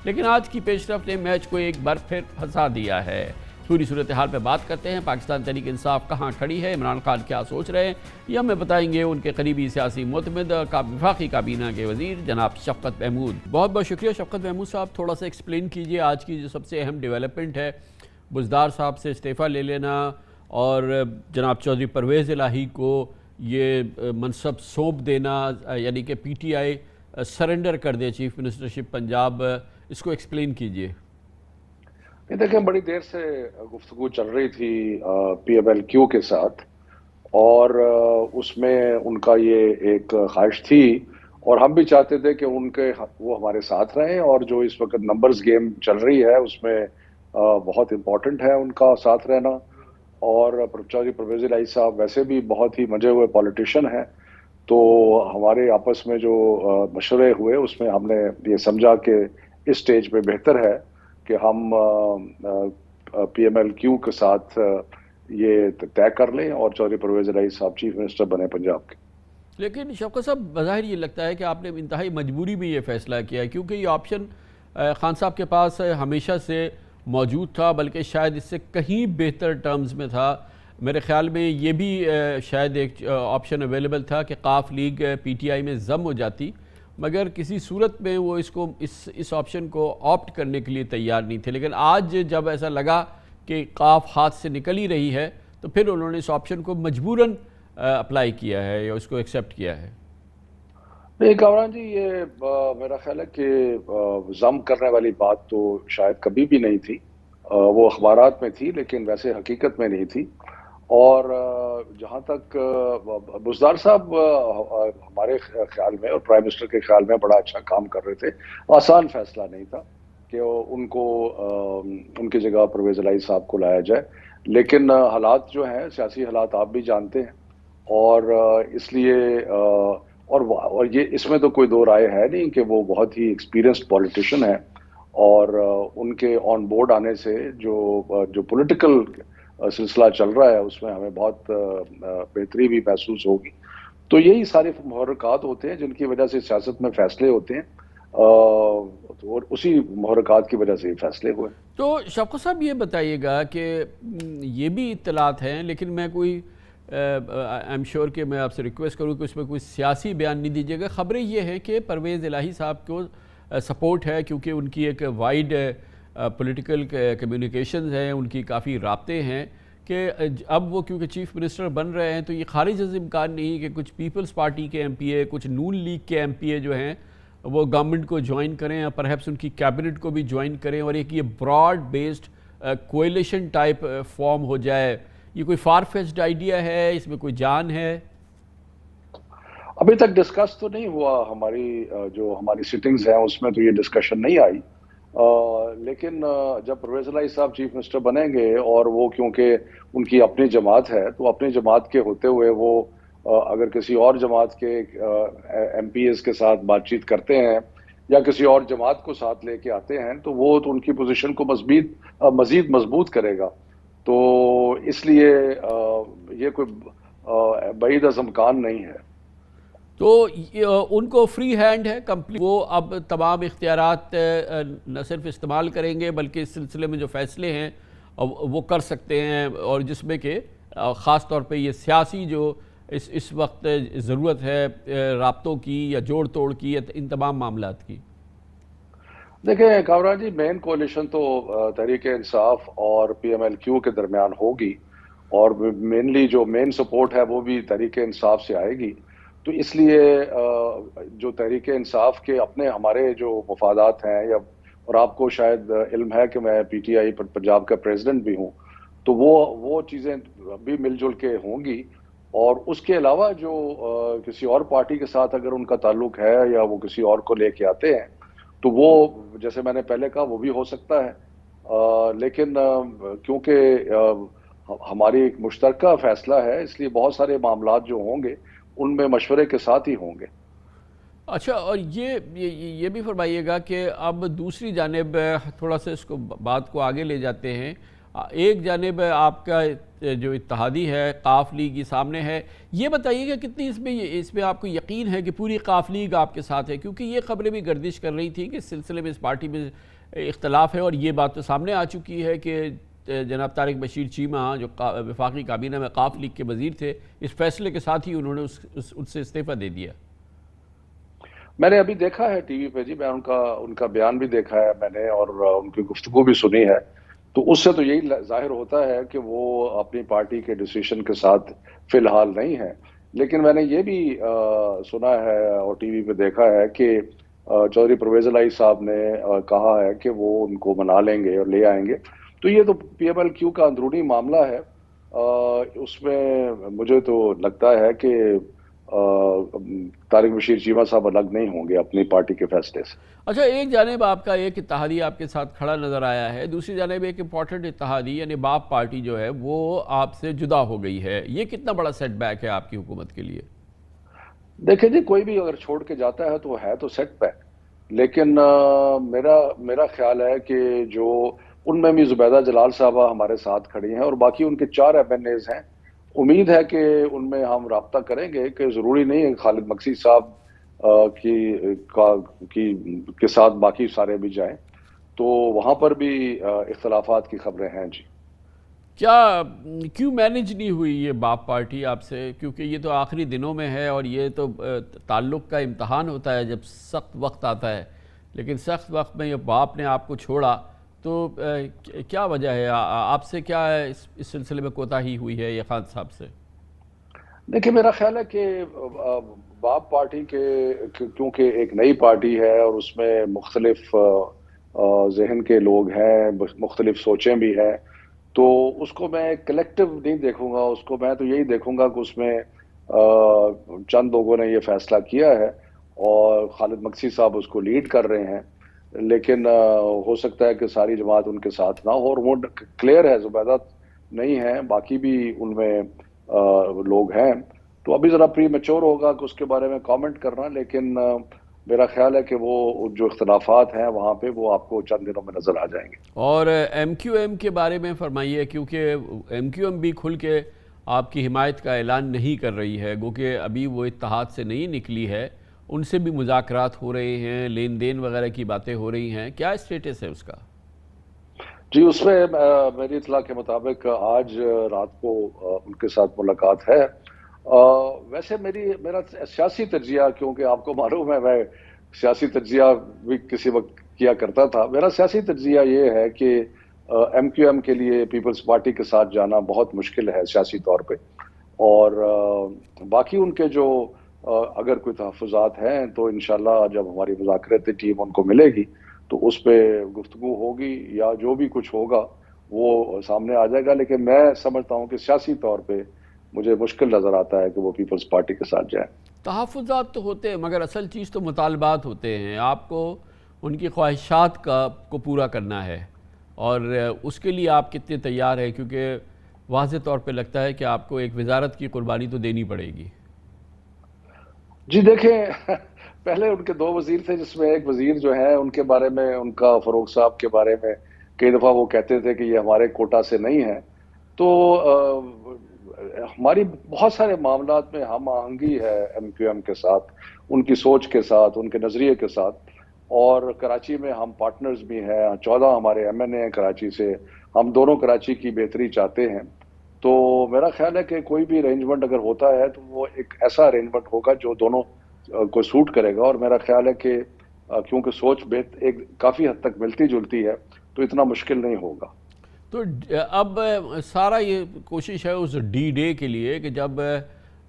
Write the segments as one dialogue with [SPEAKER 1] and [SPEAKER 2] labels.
[SPEAKER 1] لیکن آج کی پیش رفت نے میچ کو ایک بار پھر پھنسا دیا ہے۔ پوری صورتحال پہ بات کرتے ہیں۔ پاکستان تحریک انصاف کہاں کھڑی ہے، عمران خان کیا سوچ رہے ہیں، یہ ہمیں بتائیں گے ان کے قریبی سیاسی معتمد وفاقی کابینہ کے وزیر جناب شفقت محمود۔ بہت بہت شکریہ شفقت محمود صاحب، تھوڑا سا ایکسپلین کیجئے آج کی جو سب سے اہم ڈیولپمنٹ ہے، بزدار صاحب سے استعفیٰ لے لینا اور جناب چودھری پرویز الہی کو یہ منصب سونپ دینا، یعنی کہ پی ٹی آئی سرنڈر کر دے چیف منسٹرشپ پنجاب، اس کو ایکسپلین کیجئے۔
[SPEAKER 2] دیکھیں، بڑی دیر سے گفتگو چل رہی تھی پی ایم ایل کیو کے ساتھ، اور اس میں ان کا یہ ایک خواہش تھی اور ہم بھی چاہتے تھے کہ وہ ہمارے ساتھ رہیں، اور جو اس وقت نمبرز گیم چل رہی ہے اس میں بہت امپورٹنٹ ہے ان کا ساتھ رہنا۔ اور چودھری پرویز الہی صاحب ویسے بھی بہت ہی منجے ہوئے پولیٹیشین ہیں، تو ہمارے آپس میں جو مشورے ہوئے اس میں ہم نے یہ سمجھا کہ اس سٹیج پہ بہتر ہے کہ ہم پی ایم ایل کیو کے ساتھ یہ طے کر لیں اور چودھری پرویز الہی صاحب چیف منسٹر بنے پنجاب کے۔
[SPEAKER 1] لیکن شوکت صاحب، بظاہر یہ لگتا ہے کہ آپ نے انتہائی مجبوری میں یہ فیصلہ کیا ہے، کیونکہ یہ آپشن خان صاحب کے پاس ہمیشہ سے موجود تھا، بلکہ شاید اس سے کہیں بہتر ٹرمز میں تھا۔ میرے خیال میں یہ بھی شاید ایک آپشن اویلیبل تھا کہ قاف لیگ پی ٹی آئی میں ضم ہو جاتی، مگر کسی صورت میں وہ اس آپشن کو آپٹ کرنے کے لیے تیار نہیں تھے۔ لیکن آج جب ایسا لگا کہ قاف ہاتھ سے نکل ہی رہی ہے تو پھر انہوں نے اس آپشن کو مجبوراً اپلائی کیا ہے یا اس کو ایکسیپٹ کیا ہے۔
[SPEAKER 2] نہیں کامران جی، یہ میرا خیال ہے کہ ضم کرنے والی بات تو شاید کبھی بھی نہیں تھی، وہ اخبارات میں تھی لیکن ویسے حقیقت میں نہیں تھی۔ اور جہاں تک بزدار صاحب ہمارے خیال میں اور پرائم منسٹر کے خیال میں بڑا اچھا کام کر رہے تھے، آسان فیصلہ نہیں تھا کہ ان کی جگہ پرویز الہی صاحب کو لایا جائے، لیکن حالات جو ہیں، سیاسی حالات آپ بھی جانتے ہیں، اور اس لیے اور یہ اس میں تو کوئی دو رائے ہے نہیں کہ وہ بہت ہی ایکسپیرینسڈ پولیٹیشین ہے، اور ان کے آن بورڈ آنے سے جو پولیٹیکل سلسلہ چل رہا ہے اس میں ہمیں بہت بہتری بھی محسوس ہوگی۔ تو یہی سارے محرکات ہوتے ہیں جن کی وجہ سے سیاست میں فیصلے ہوتے ہیں، اور اسی محرکات کی وجہ سے یہ فیصلے ہوئے۔
[SPEAKER 1] تو شفقت صاحب یہ بتائیے گا کہ یہ بھی اطلاعات ہیں، لیکن میں کوئی ایم شور کہ میں آپ سے ریکویسٹ کروں کہ اس میں کوئی سیاسی بیان نہیں دیجیے گا۔ خبریں یہ ہیں کہ پرویز الہی صاحب کو سپورٹ ہے، کیونکہ ان کی ایک وائڈ پولیٹیکل کمیونیکیشنز ہیں، ان کی کافی رابطے ہیں، کہ اب وہ کیونکہ چیف منسٹر بن رہے ہیں تو یہ خارج از امکان نہیں کہ کچھ پیپلز پارٹی کے ایم پی اے، کچھ نون لیگ کے ایم پی اے جو ہیں وہ گورنمنٹ کو جوائن کریں، اور پرہیپس ان کی کیبنٹ کو بھی جوائن کریں، اور ایک یہ broad based coalition type form ہو جائے۔ یہ کوئی فار فیچڈ آئیڈیا ہے، اس میں کوئی جان ہے؟
[SPEAKER 2] ابھی تک ڈسکس تو نہیں ہوا، ہماری سٹنگز ہیں اس میں تو یہ ڈسکشن نہیں آئی، لیکن جب پرویز الہی صاحب چیف منسٹر بنیں گے اور وہ کیونکہ ان کی اپنی جماعت ہے تو اپنی جماعت کے ہوتے ہوئے وہ اگر کسی اور جماعت کے ایم پی ایز کے ساتھ بات چیت کرتے ہیں یا کسی اور جماعت کو ساتھ لے کے آتے ہیں تو وہ تو ان کی پوزیشن کو مزید مضبوط کرے گا۔ تو اس لیے یہ کوئی بعید از امکان نہیں ہے۔
[SPEAKER 1] تو ان کو فری ہینڈ ہے کمپلیٹ، وہ اب تمام اختیارات نہ صرف استعمال کریں گے بلکہ اس سلسلے میں جو فیصلے ہیں وہ کر سکتے ہیں، اور جس میں کہ خاص طور پہ یہ سیاسی جو اس وقت ضرورت ہے رابطوں کی یا جوڑ توڑ کی، ان تمام معاملات کی۔
[SPEAKER 2] دیکھیں کامران جی، مین کولیشن تو تحریک انصاف اور پی ایم ایل کیو کے درمیان ہوگی، اور مینلی جو مین سپورٹ ہے وہ بھی تحریک انصاف سے آئے گی۔ تو اس لیے جو تحریک انصاف کے ہمارے جو مفادات ہیں، اور آپ کو شاید علم ہے کہ میں پی ٹی آئی پنجاب کا پریزیڈنٹ بھی ہوں، تو وہ چیزیں بھی مل جل کے ہوں گی، اور اس کے علاوہ جو کسی اور پارٹی کے ساتھ اگر ان کا تعلق ہے یا وہ کسی اور کو لے کے آتے ہیں تو وہ جیسے میں نے پہلے کہا وہ بھی ہو سکتا ہے، لیکن کیونکہ ہماری ایک مشترکہ فیصلہ ہے اس لیے بہت سارے معاملات جو ہوں گے ان میں مشورے کے ساتھ ہی ہوں گے۔
[SPEAKER 1] اچھا، اور یہ بھی فرمائیے گا کہ اب دوسری جانب تھوڑا سا اس کو بات کو آگے لے جاتے ہیں، ایک جانب آپ کا جو اتحادی ہے قاف لیگ یہ سامنے ہے، یہ بتائیے کہ کتنی اس میں آپ کو یقین ہے کہ پوری قاف لیگ آپ کے ساتھ ہے؟ کیونکہ یہ خبریں بھی گردش کر رہی تھیں کہ اس سلسلے میں اس پارٹی میں اختلاف ہے، اور یہ بات تو سامنے آ چکی ہے کہ جناب طارق بشیر چیمہ جو وفاقی کابینہ میں قاف لیگ کے وزیر تھے، اس فیصلے کے ساتھ ہی انہوں نے ان سے استعفیٰ دے دیا۔
[SPEAKER 2] میں نے ابھی دیکھا ہے ٹی وی پہ جی، میں ان کا بیان بھی دیکھا ہے میں نے، اور ان کی گفتگو بھی سنی ہے، تو اس سے تو یہی ظاہر ہوتا ہے کہ وہ اپنی پارٹی کے ڈیسیشن کے ساتھ فی الحال نہیں ہے۔ لیکن میں نے یہ بھی سنا ہے اور ٹی وی پہ دیکھا ہے کہ چودھری پرویز الہی صاحب نے کہا ہے کہ وہ ان کو منا لیں گے اور لے آئیں گے۔ تو یہ تو پی ایم ایل کیو کا اندرونی معاملہ ہے، اس میں مجھے تو لگتا ہے کہ طارق بشیر چیمہ صاحب الگ نہیں ہوں گے اپنی پارٹی کے فیصلے سے۔
[SPEAKER 1] اچھا، ایک جانب آپ کا ایک اتحادی آپ کے ساتھ کھڑا نظر آیا ہے، دوسری جانب ایک امپورٹنٹ اتحادی یعنی باپ پارٹی جو ہے وہ آپ سے جدا ہو گئی ہے، یہ کتنا بڑا سیٹ بیک ہے آپ کی حکومت کے لیے؟
[SPEAKER 2] دیکھیں جی، کوئی بھی اگر چھوڑ کے جاتا ہے تو وہ ہے تو سیٹ بیک، لیکن میرا خیال ہے کہ جو ان میں بھی زبیدہ جلال صاحبہ ہمارے ساتھ کھڑی ہیں اور باقی ان کے 4 ایم این ایز ہیں، امید ہے کہ ان میں ہم رابطہ کریں گے کہ ضروری نہیں ہے خالد مکسی صاحب کے ساتھ باقی سارے بھی جائیں، تو وہاں پر بھی اختلافات کی خبریں ہیں جی۔
[SPEAKER 1] کیوں مینج نہیں ہوئی یہ باپ پارٹی آپ سے؟ کیونکہ یہ تو آخری دنوں میں ہے اور یہ تو تعلق کا امتحان ہوتا ہے جب سخت وقت آتا ہے، لیکن سخت وقت میں یہ باپ نے آپ کو چھوڑا، تو کیا وجہ ہے؟ آپ سے کیا اس سلسلے میں کوتاہی ہوئی ہے یہ خان صاحب سے؟
[SPEAKER 2] دیکھیں، میرا خیال ہے کہ باپ پارٹی کے کیونکہ ایک نئی پارٹی ہے اور اس میں مختلف ذہن کے لوگ ہیں، مختلف سوچیں بھی ہیں، تو اس کو میں کلیکٹیو نہیں دیکھوں گا، اس کو میں تو یہی دیکھوں گا کہ اس میں چند لوگوں نے یہ فیصلہ کیا ہے اور خالد مکسی صاحب اس کو لیڈ کر رہے ہیں، لیکن ہو سکتا ہے کہ ساری جماعت ان کے ساتھ نہ ہو، اور وہ کلیئر ہے زبیدہ نہیں ہے، باقی بھی ان میں لوگ ہیں، تو ابھی ذرا پری میچور ہوگا کہ اس کے بارے میں کامنٹ کرنا، لیکن میرا خیال ہے کہ وہ جو اختلافات ہیں وہاں پہ وہ آپ کو چند دنوں میں نظر آ جائیں گے۔
[SPEAKER 1] اور ایم کیو ایم کے بارے میں فرمائیے، کیونکہ ایم کیو ایم بھی کھل کے آپ کی حمایت کا اعلان نہیں کر رہی ہے، گو کہ ابھی وہ اتحاد سے نہیں نکلی ہے، ان سے بھی مذاکرات ہو رہے ہیں، لین دین وغیرہ کی باتیں ہو رہی ہیں، کیا اسٹیٹس ہے اس کا؟
[SPEAKER 2] جی، اس میں میری اطلاع کے مطابق آج رات کو ان کے ساتھ ملاقات ہے۔ ویسے میرا سیاسی تجزیہ، کیونکہ آپ کو معلوم ہے میں سیاسی تجزیہ بھی کسی وقت کیا کرتا تھا، میرا سیاسی تجزیہ یہ ہے کہ ایم کیو ایم کے لیے پیپلز پارٹی کے ساتھ جانا بہت مشکل ہے سیاسی طور پہ، اور باقی ان کے جو اگر کوئی تحفظات ہیں تو انشاءاللہ جب ہماری مذاکراتی ٹیم ان کو ملے گی تو اس پہ گفتگو ہوگی، یا جو بھی کچھ ہوگا وہ سامنے آ جائے گا، لیکن میں سمجھتا ہوں کہ سیاسی طور پہ مجھے مشکل نظر آتا ہے کہ وہ پیپلز پارٹی کے ساتھ جائیں۔
[SPEAKER 1] تحفظات تو ہوتے ہیں مگر اصل چیز تو مطالبات ہوتے ہیں، آپ کو ان کی خواہشات کو پورا کرنا ہے، اور اس کے لیے آپ کتنے تیار ہیں؟ کیونکہ واضح طور پہ لگتا ہے کہ آپ کو ایک وزارت کی قربانی تو دینی پڑے گی۔
[SPEAKER 2] جی دیکھیں، پہلے ان کے 2 وزیر تھے، جس میں ایک وزیر جو ہیں ان کے بارے میں، ان کا فاروق صاحب کے بارے میں کئی دفعہ وہ کہتے تھے کہ یہ ہمارے کوٹا سے نہیں ہے، تو ہماری بہت سارے معاملات میں ہم آہنگی ہے ایم کیو ایم کے ساتھ، ان کی سوچ کے ساتھ، ان کے نظریے کے ساتھ، اور کراچی میں ہم پارٹنرز بھی ہیں، 14 ہمارے ایم این اے ہیں کراچی سے، ہم دونوں کراچی کی بہتری چاہتے ہیں، تو میرا خیال ہے کہ کوئی بھی ارینجمنٹ اگر ہوتا ہے تو وہ ایک ایسا ارینجمنٹ ہوگا جو دونوں کو سوٹ کرے گا، اور میرا خیال ہے کہ کیونکہ سوچ ایک کافی حد تک ملتی جلتی ہے تو اتنا مشکل نہیں ہوگا۔
[SPEAKER 1] تو اب سارا یہ کوشش ہے اس ڈی ڈے کے لیے کہ جب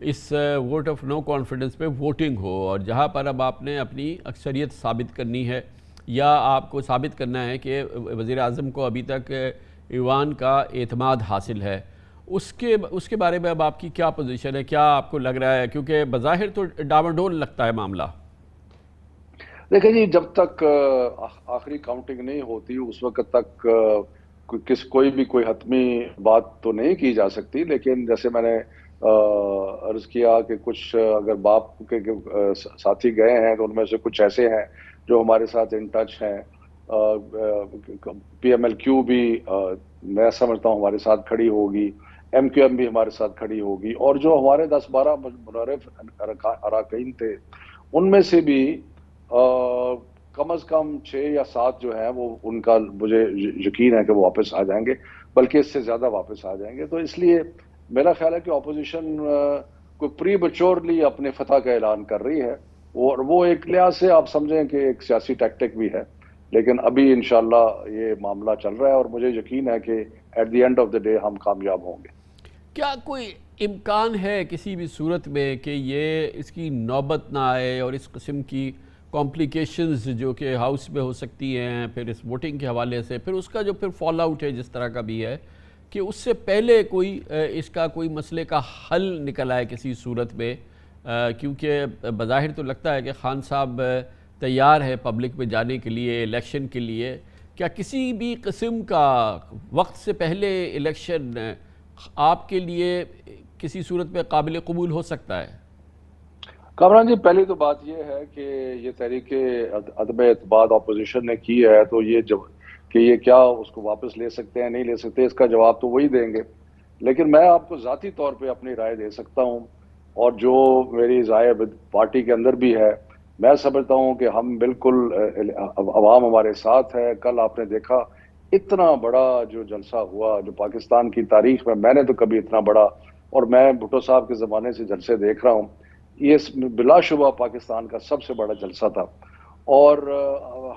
[SPEAKER 1] اس ووٹ آف نو کانفیڈنس پہ ووٹنگ ہو، اور جہاں پر اب آپ نے اپنی اکثریت ثابت کرنی ہے، یا آپ کو ثابت کرنا ہے کہ وزیر اعظم کو ابھی تک ایوان کا اعتماد حاصل ہے، اس کے بارے میں اب آپ کی کیا پوزیشن ہے؟ کیا آپ کو لگ رہا ہے؟ کیونکہ بظاہر تو ڈاواڈول لگتا ہے معاملہ۔
[SPEAKER 2] دیکھیں جی، جب تک آخری کاؤنٹنگ نہیں ہوتی اس وقت تک کوئی حتمی بات تو نہیں کی جا سکتی، لیکن جیسے میں نے عرض کیا کہ کچھ اگر باپ کے ساتھی گئے ہیں تو ان میں سے کچھ ایسے ہیں جو ہمارے ساتھ ان ٹچ ہیں، پی ایم ایل کیو بھی میں سمجھتا ہوں ہمارے ساتھ کھڑی ہوگی، ایم کیو ایم بھی ہمارے ساتھ کھڑی ہوگی، اور جو ہمارے 10-12 منحرف اراکین تھے ان میں سے بھی کم از کم 6 یا 7 جو ہیں وہ ان کا مجھے یقین ہے کہ وہ واپس آ جائیں گے، بلکہ اس سے زیادہ واپس آ جائیں گے. تو اس لیے میرا خیال ہے کہ اپوزیشن کو پری میچورلی اپنے فتح کا اعلان کر رہی ہے، اور وہ ایک لحاظ سے آپ سمجھیں کہ ایک سیاسی ٹیکٹک بھی ہے، لیکن ابھی انشاءاللہ یہ معاملہ چل رہا ہے اور مجھے یقین ہے کہ at the end of the day ہم کامیاب ہوں گے.
[SPEAKER 1] کیا کوئی امکان ہے کسی بھی صورت میں کہ یہ اس کی نوبت نہ آئے اور اس قسم کی کمپلیکیشنز جو کہ ہاؤس میں ہو سکتی ہیں پھر اس ووٹنگ کے حوالے سے، پھر اس کا جو پھر فال آؤٹ ہے جس طرح کا بھی ہے، کہ اس سے پہلے کوئی اس کا کوئی مسئلے کا حل نکل آئے کسی صورت میں؟ کیونکہ بظاہر تو لگتا ہے کہ خان صاحب تیار ہے پبلک میں جانے کے لیے، الیکشن کے لیے. کیا کسی بھی قسم کا وقت سے پہلے الیکشن آپ کے لیے کسی صورت میں قابل قبول ہو سکتا ہے؟
[SPEAKER 2] کامران جی، پہلی تو بات یہ ہے کہ یہ تحریک عدم اعتماد اپوزیشن نے کی ہے، تو یہ کہ یہ کیا اس کو واپس لے سکتے ہیں نہیں لے سکتے، اس کا جواب تو وہی دیں گے. لیکن میں آپ کو ذاتی طور پہ اپنی رائے دے سکتا ہوں، اور جو میری رائے پارٹی کے اندر بھی ہے. میں سمجھتا ہوں کہ ہم بالکل عوام ہمارے ساتھ ہے. کل آپ نے دیکھا اتنا بڑا جو جلسہ ہوا جو پاکستان کی تاریخ میں نے تو کبھی اتنا بڑا، اور میں بھٹو صاحب کے زمانے سے جلسے دیکھ رہا ہوں، یہ بلا شبہ پاکستان کا سب سے بڑا جلسہ تھا. اور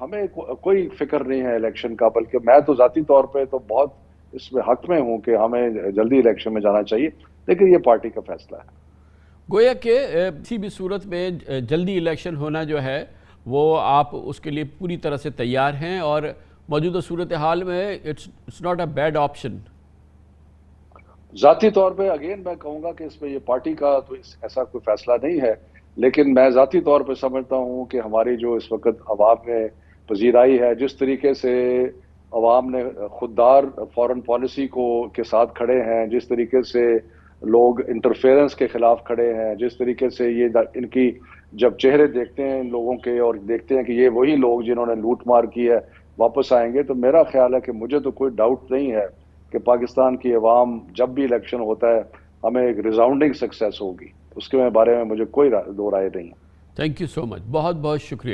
[SPEAKER 2] ہمیں کوئی فکر نہیں ہے الیکشن کا، بلکہ میں تو ذاتی طور پہ تو بہت اس میں حق میں ہوں کہ ہمیں جلدی الیکشن میں جانا چاہیے، لیکن یہ پارٹی کا فیصلہ ہے.
[SPEAKER 1] گویا کہ کسی بھی صورت میں جلدی الیکشن ہونا جو ہے وہ آپ اس کے لیے پوری طرح سے تیار ہیں، اور موجودہ صورتحال میں it's not a bad option.
[SPEAKER 2] ذاتی طور پہ اگین میں کہوں گا کہ اس میں یہ پارٹی کا تو ایسا کوئی فیصلہ نہیں ہے، لیکن میں ذاتی طور پہ سمجھتا ہوں کہ ہماری جو اس وقت عوام میں پذیرائی ہے، جس طریقے سے عوام نے خوددار فورن پالیسی کے ساتھ کھڑے ہیں، جس طریقے سے لوگ انٹرفیئرنس کے خلاف کھڑے ہیں، جس طریقے سے یہ ان کی جب چہرے دیکھتے ہیں ان لوگوں کے اور دیکھتے ہیں کہ یہ وہی لوگ جنہوں نے لوٹ مار کی ہے واپس آئیں گے، تو میرا خیال ہے کہ مجھے تو کوئی ڈاؤٹ نہیں ہے کہ پاکستان کی عوام جب بھی الیکشن ہوتا ہے ہمیں ایک ریزاؤنڈنگ سکسیس ہوگی. اس کے بارے میں مجھے کوئی دو رائے نہیں ہے.
[SPEAKER 1] تھینک یو سو مچ، بہت بہت شکریہ.